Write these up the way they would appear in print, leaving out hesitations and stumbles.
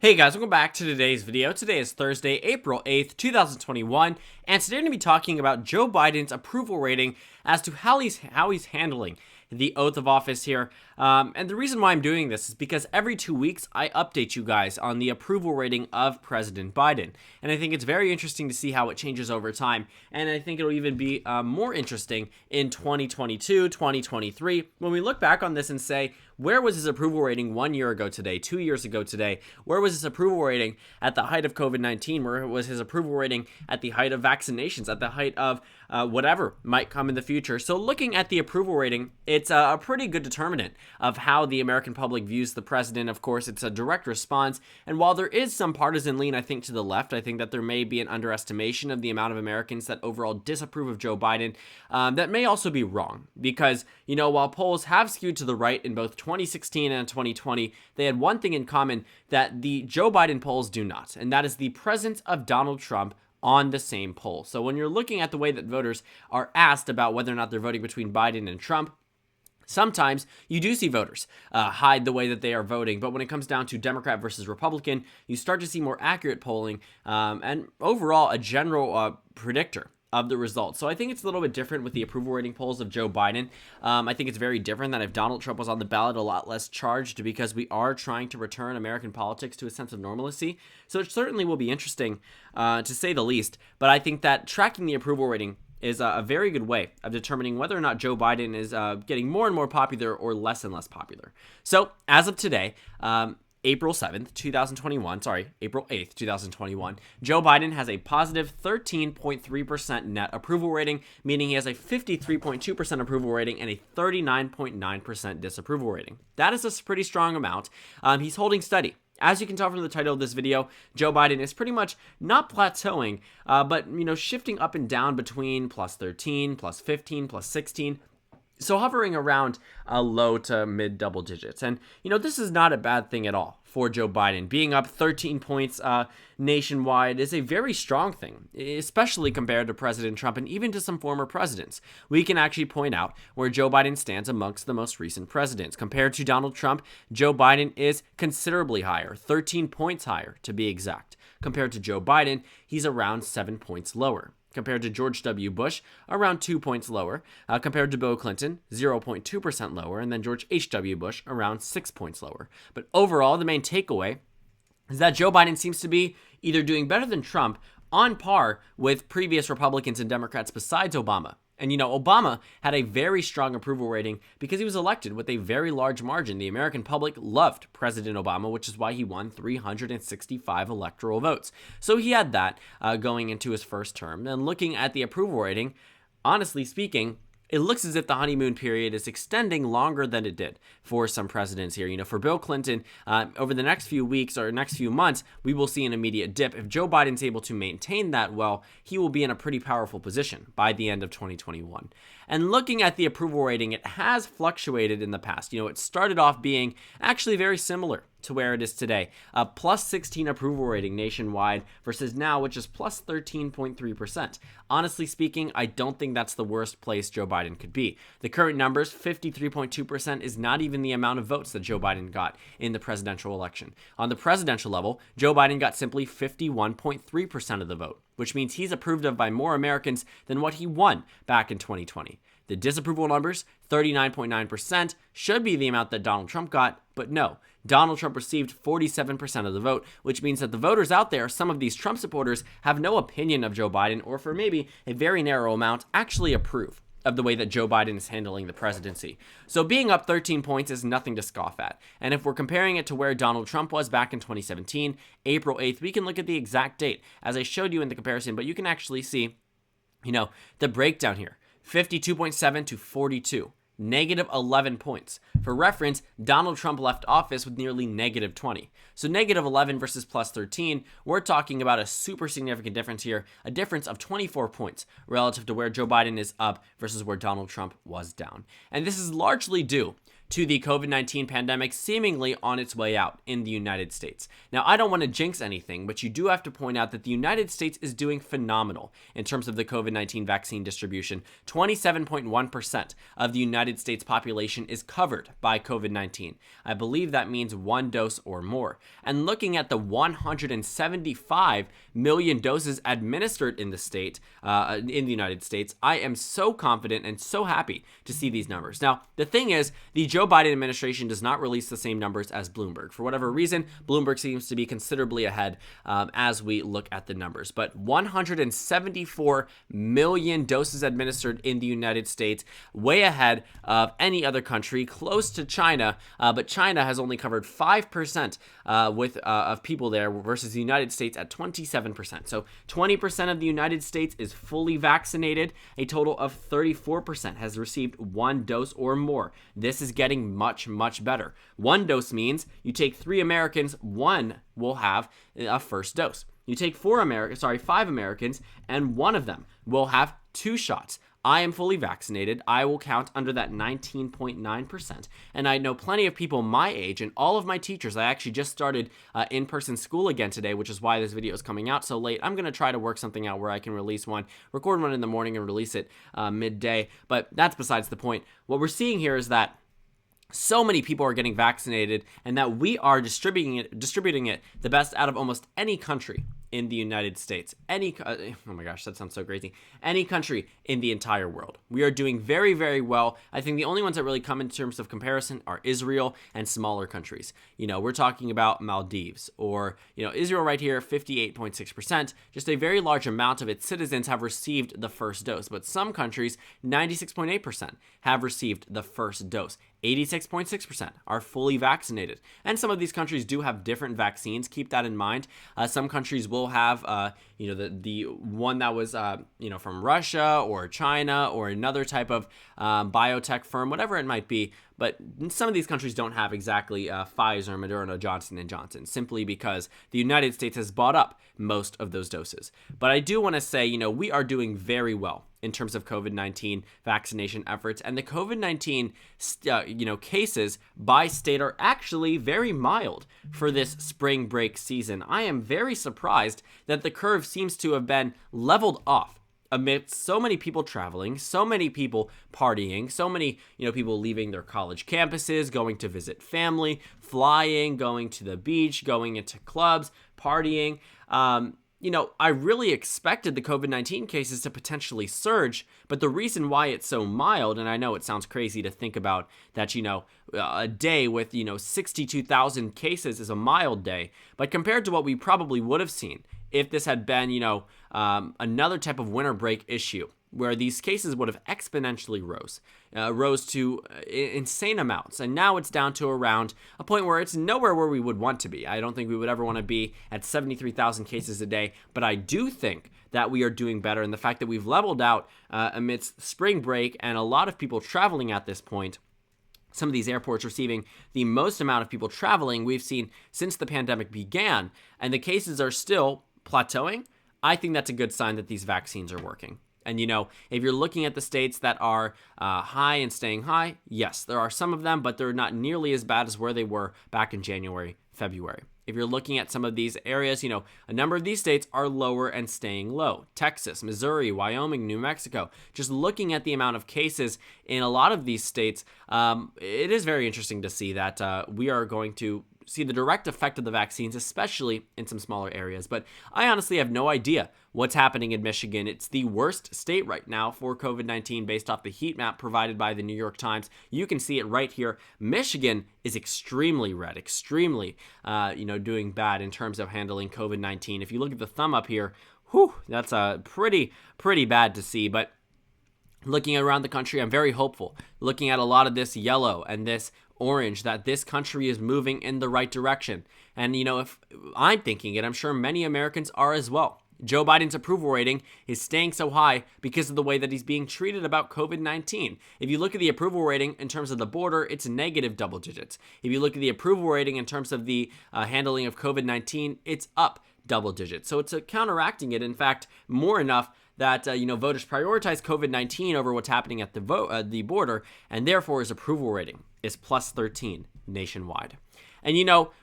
Hey guys, welcome back to today's video. Today is Thursday, April 8th, 2021, and today we're going to be talking about Joe Biden's approval rating as to how he's handling the oath of office here. And the reason why I'm doing this is because every 2 weeks I update you guys on the approval rating of President Biden. And I think it's very interesting to see how it changes over time. And I think it'll even be more interesting in 2022, 2023, when we look back on this and say, where was his approval rating 1 year ago today, 2 years ago today? Where was his approval rating at the height of COVID-19? Where was his approval rating at the height of vaccinations, at the height of whatever might come in the future? So looking at the approval rating, it's a pretty good determinant of how the American public views the president. Of course, it's a direct response. And while there is some partisan lean, I think, to the left, I think that there may be an underestimation of the amount of Americans that overall disapprove of Joe Biden. That may also be wrong because, you know, while polls have skewed to the right in both 2016 and 2020, they had one thing in common that the Joe Biden polls do not, and that is the presence of Donald Trump on the same poll. So when you're looking at the way that voters are asked about whether or not they're voting between Biden and Trump, sometimes you do see voters hide the way that they are voting, but when it comes down to Democrat versus Republican, you start to see more accurate polling and overall a general predictor of the results. So I think it's a little bit different with the approval rating polls of Joe Biden. I think it's very different than if Donald Trump was on the ballot, a lot less charged because we are trying to return American politics to a sense of normalcy. So it certainly will be interesting to say the least, but I think that tracking the approval rating is a very good way of determining whether or not Joe Biden is getting more and more popular or less and less popular. So as of today, April 8th, 2021, Joe Biden has a positive 13.3% net approval rating, meaning he has a 53.2% approval rating and a 39.9% disapproval rating. That is a pretty strong amount. He's holding steady. As you can tell from the title of this video, Joe Biden is pretty much not plateauing, but, you know, shifting up and down between plus 13, plus 15, plus 16. So hovering around low to mid double digits. And, you know, this is not a bad thing at all for Joe Biden. Being up 13 points nationwide is a very strong thing, especially compared to President Trump and even to some former presidents. We can actually point out where Joe Biden stands amongst the most recent presidents. Compared to Donald Trump, Joe Biden is considerably higher, 13 points higher to be exact. Compared to Joe Biden, he's around 7 points lower. Compared to George W. Bush, around 2 points lower. Compared to Bill Clinton, 0.2% lower. And then George H.W. Bush, around 6 points lower. But overall, the main takeaway is that Joe Biden seems to be either doing better than Trump, on par with previous Republicans and Democrats besides Obama. And, you know, Obama had a very strong approval rating because he was elected with a very large margin. The American public loved President Obama, which is why he won 365 electoral votes. So he had that going into his first term. And looking at the approval rating, honestly speaking, it looks as if the honeymoon period is extending longer than it did for some presidents here. You know, for Bill Clinton, over the next few weeks or next few months, we will see an immediate dip. If Joe Biden's able to maintain that, well, he will be in a pretty powerful position by the end of 2021. And looking at the approval rating, it has fluctuated in the past. You know, it started off being actually very similar to where it is today. A plus 16 approval rating nationwide versus now, which is plus 13.3%. Honestly speaking, I don't think that's the worst place Joe Biden could be. The current numbers, 53.2%, is not even the amount of votes that Joe Biden got in the presidential election. On the presidential level, Joe Biden got simply 51.3% of the vote, which means he's approved of by more Americans than what he won back in 2020. The disapproval numbers, 39.9%, should be the amount that Donald Trump got, but no. Donald Trump received 47% of the vote, which means that the voters out there, some of these Trump supporters, have no opinion of Joe Biden, or for maybe a very narrow amount, actually approve of the way that Joe Biden is handling the presidency. So being up 13 points is nothing to scoff at. And if we're comparing it to where Donald Trump was back in 2017, April 8th, we can look at the exact date, as I showed you in the comparison, but you can actually see, you know, the breakdown here. 52.7 to 42, negative 11 points. For reference, Donald Trump left office with nearly negative 20. So negative 11 versus plus 13, we're talking about a super significant difference here, a difference of 24 points relative to where Joe Biden is up versus where Donald Trump was down. And this is largely due to the COVID-19 pandemic seemingly on its way out in the United States. Now, I don't want to jinx anything, but you do have to point out that the United States is doing phenomenal in terms of the COVID-19 vaccine distribution. 27.1% of the United States population is covered by COVID-19. I believe that means one dose or more. And looking at the 175 million doses administered in the state, in the United States, I am so confident and so happy to see these numbers. Now, the thing is, the Joe Biden administration does not release the same numbers as Bloomberg. For whatever reason, Bloomberg seems to be considerably ahead as we look at the numbers. But 174 million doses administered in the United States, way ahead of any other country, close to China. But China has only covered 5% of people there versus the United States at 27%. So 20% of the United States is fully vaccinated. A total of 34% has received one dose or more. This is getting much, much better. One dose means you take 3 Americans, one will have a first dose. You take 5 Americans, and one of them will have 2 shots. I am fully vaccinated. I will count under that 19.9%. And I know plenty of people my age and all of my teachers. I actually just started in-person school again today, which is why this video is coming out so late. I'm going to try to work something out where I can release one, record one in the morning and release it midday. But that's besides the point. What we're seeing here is that so many people are getting vaccinated and that we are distributing it the best out of almost any country in the United States. Oh my gosh, that sounds so crazy. Any country in the entire world. We are doing very, very well. I think the only ones that really come in terms of comparison are Israel and smaller countries. We're talking about Maldives or, Israel right here, 58.6%. Just a very large amount of its citizens have received the first dose. But some countries, 96.8%, have received the first dose. 86.6% are fully vaccinated. And some of these countries do have different vaccines. Keep that in mind. Some countries will have, the one that was, from Russia or China or another type of biotech firm, whatever it might be. But some of these countries don't have exactly Pfizer, Moderna, Johnson & Johnson, simply because the United States has bought up most of those doses. But I do want to say, we are doing very well in terms of COVID-19 vaccination efforts. And the COVID-19, cases by state are actually very mild for this spring break season. I am very surprised that the curve seems to have been leveled off amidst so many people traveling, so many people partying, so many, people leaving their college campuses, going to visit family, flying, going to the beach, going into clubs, partying. I really expected the COVID-19 cases to potentially surge, but the reason why it's so mild, and I know it sounds crazy to think about that, a day with, 62,000 cases is a mild day, but compared to what we probably would have seen if this had been, another type of winter break issue, where these cases would have exponentially rose to insane amounts. And now it's down to around a point where it's nowhere where we would want to be. I don't think we would ever want to be at 73,000 cases a day, but I do think that we are doing better. And the fact that we've leveled out amidst spring break and a lot of people traveling at this point, some of these airports receiving the most amount of people traveling we've seen since the pandemic began, and the cases are still plateauing, I think that's a good sign that these vaccines are working. And, if you're looking at the states that are high and staying high, yes, there are some of them, but they're not nearly as bad as where they were back in January, February. If you're looking at some of these areas, a number of these states are lower and staying low. Texas, Missouri, Wyoming, New Mexico. Just looking at the amount of cases in a lot of these states, it is very interesting to see that we are going to see the direct effect of the vaccines, especially in some smaller areas. But I honestly have no idea what's happening in Michigan. It's the worst state right now for COVID-19 based off the heat map provided by the New York Times. You can see it right here. Michigan is extremely red, extremely, doing bad in terms of handling COVID-19. If you look at the thumb up here, that's pretty bad to see. But looking around the country, I'm very hopeful. Looking at a lot of this yellow and this orange, that this country is moving in the right direction. And, if I'm thinking it, I'm sure many Americans are as well. Joe Biden's approval rating is staying so high because of the way that he's being treated about COVID-19. If you look at the approval rating in terms of the border, it's negative double digits. If you look at the approval rating in terms of the handling of COVID-19, it's up double digits. So it's counteracting it, in fact, more enough that voters prioritize COVID-19 over what's happening at the border, and therefore his approval rating is plus 13 nationwide. And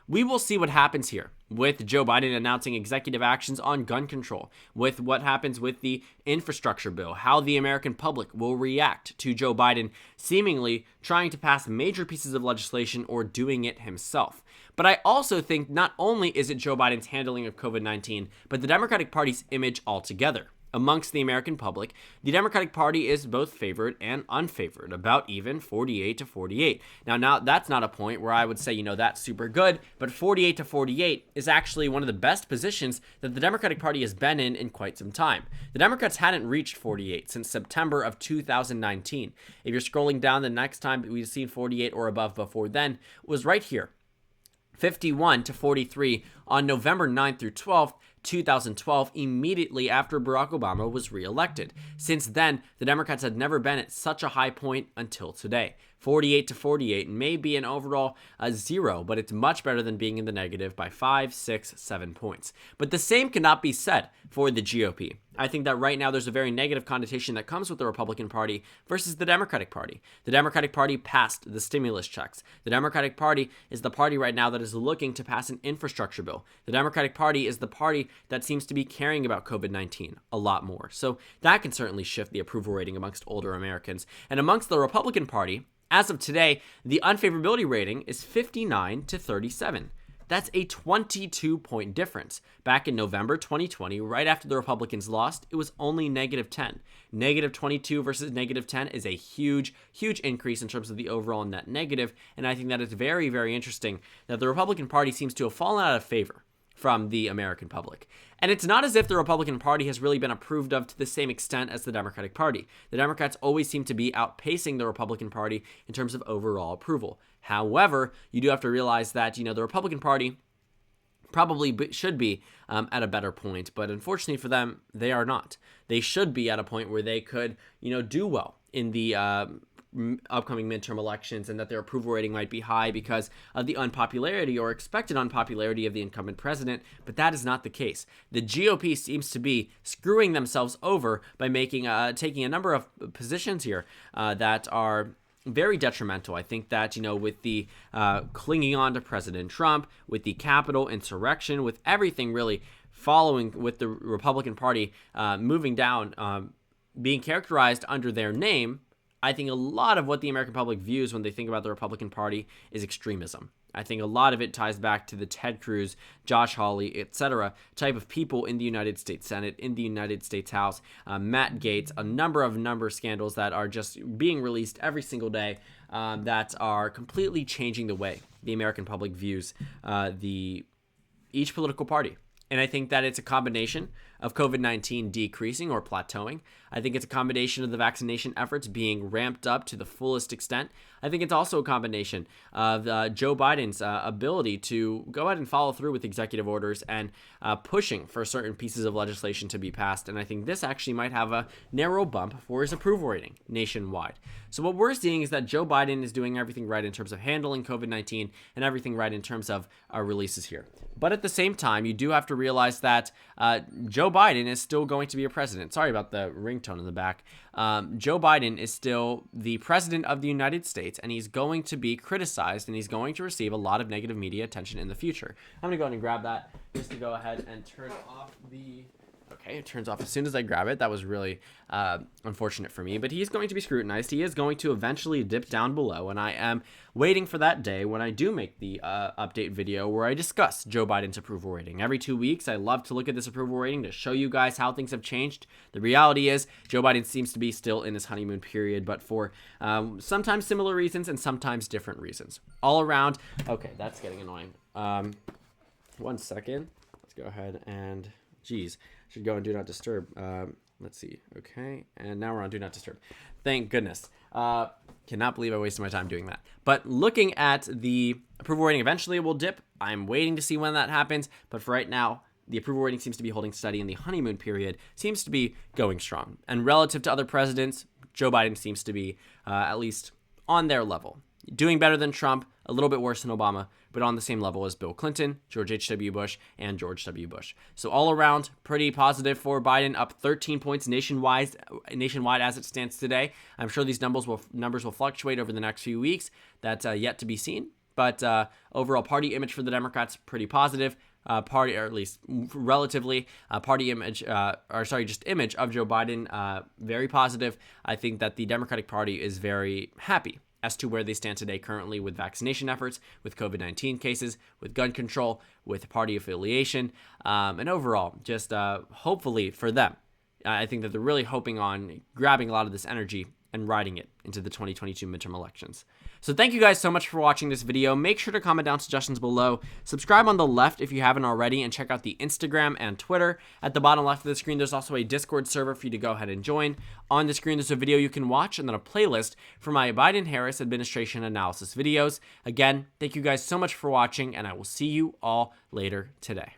we will see what happens here with Joe Biden announcing executive actions on gun control, with what happens with the infrastructure bill, how the American public will react to Joe Biden seemingly trying to pass major pieces of legislation or doing it himself. But I also think not only is it Joe Biden's handling of COVID-19, but the Democratic Party's image altogether. Amongst the American public, the Democratic Party is both favored and unfavored, about even 48-48. Now that's not a point where I would say, that's super good, but 48-48 is actually one of the best positions that the Democratic Party has been in quite some time. The Democrats hadn't reached 48 since September of 2019. If you're scrolling down, the next time we've seen 48 or above before then was right here. 51-43 on November 9th through 12th, 2012, immediately after Barack Obama was reelected. Since then, the Democrats had never been at such a high point until today. 48-48 may be an overall 0, but it's much better than being in the negative by 5, 6, 7 points. But the same cannot be said for the GOP. I think that right now there's a very negative connotation that comes with the Republican Party versus the Democratic Party. The Democratic Party passed the stimulus checks. The Democratic Party is the party right now that is looking to pass an infrastructure bill. The Democratic Party is the party that seems to be caring about COVID-19 a lot more. So that can certainly shift the approval rating amongst older Americans. And amongst the Republican Party, as of today, the unfavorability rating is 59-37. That's a 22-point difference. Back in November 2020, right after the Republicans lost, it was only -10. -22 versus -10 is a huge, huge increase in terms of the overall net negative, and I think that it's very, very interesting that the Republican Party seems to have fallen out of favor from the American public. And it's not as if the Republican Party has really been approved of to the same extent as the Democratic Party. The Democrats always seem to be outpacing the Republican Party in terms of overall approval. However, you do have to realize that, the Republican Party probably should be at a better point, but unfortunately for them, they are not. They should be at a point where they could, do well in the upcoming midterm elections, and that their approval rating might be high because of the unpopularity or expected unpopularity of the incumbent president, but that is not the case. The GOP seems to be screwing themselves over by taking a number of positions here that are very detrimental. I think that, with the clinging on to President Trump, with the Capitol insurrection, with everything really following with the Republican Party moving down, being characterized under their name, I think a lot of what the American public views when they think about the Republican Party is extremism. I think a lot of it ties back to the Ted Cruz, Josh Hawley, etc. type of people in the United States Senate, in the United States House, Matt Gaetz, a number of scandals that are just being released every single day that are completely changing the way the American public views each political party. And I think that it's a combination of COVID-19 decreasing or plateauing. I think it's a combination of the vaccination efforts being ramped up to the fullest extent. I think it's also a combination of Joe Biden's ability to go ahead and follow through with executive orders and pushing for certain pieces of legislation to be passed. And I think this actually might have a narrow bump for his approval rating nationwide. So what we're seeing is that Joe Biden is doing everything right in terms of handling COVID-19 and everything right in terms of releases here. But at the same time, you do have to realize that Joe Biden is still going to be a president. Sorry about the ringtone in the back. Joe Biden is still the president of the United States, and he's going to be criticized, and he's going to receive a lot of negative media attention in the future. I'm going to go ahead and grab that just to go ahead and turn off the... Okay, it turns off as soon as I grab it. That was really unfortunate for me, but he's going to be scrutinized. He is going to eventually dip down below, and I am waiting for that day when I do make the update video where I discuss Joe Biden's approval rating. Every 2 weeks, I love to look at this approval rating to show you guys how things have changed. The reality is Joe Biden seems to be still in his honeymoon period, but for sometimes similar reasons and sometimes different reasons. All around, okay, that's getting annoying. 1 second. Let's go ahead and, geez. Should go on Do Not Disturb. Let's see. Okay. And now we're on Do Not Disturb. Thank goodness. Cannot believe I wasted my time doing that. But looking at the approval rating, eventually it will dip. I'm waiting to see when that happens. But for right now, the approval rating seems to be holding steady, and the honeymoon period seems to be going strong. And relative to other presidents, Joe Biden seems to be at least on their level. Doing better than Trump, a little bit worse than Obama, but on the same level as Bill Clinton, George H.W. Bush, and George W. Bush. So all around, pretty positive for Biden, up 13 points nationwide as it stands today. I'm sure these numbers will fluctuate over the next few weeks. That's yet to be seen. But overall party image for the Democrats, pretty positive. Party, or at least relatively, party image, just image of Joe Biden, very positive. I think that the Democratic Party is very happy as to where they stand today currently with vaccination efforts, with COVID-19 cases, with gun control, with party affiliation, and overall, just hopefully for them. I think that they're really hoping on grabbing a lot of this energy and riding it into the 2022 midterm elections. So thank you guys so much for watching this video. Make sure to comment down suggestions below. Subscribe on the left if you haven't already, and check out the Instagram and Twitter. At the bottom left of the screen, there's also a Discord server for you to go ahead and join. On the screen, there's a video you can watch, and then a playlist for my Biden-Harris administration analysis videos. Again, thank you guys so much for watching, and I will see you all later today.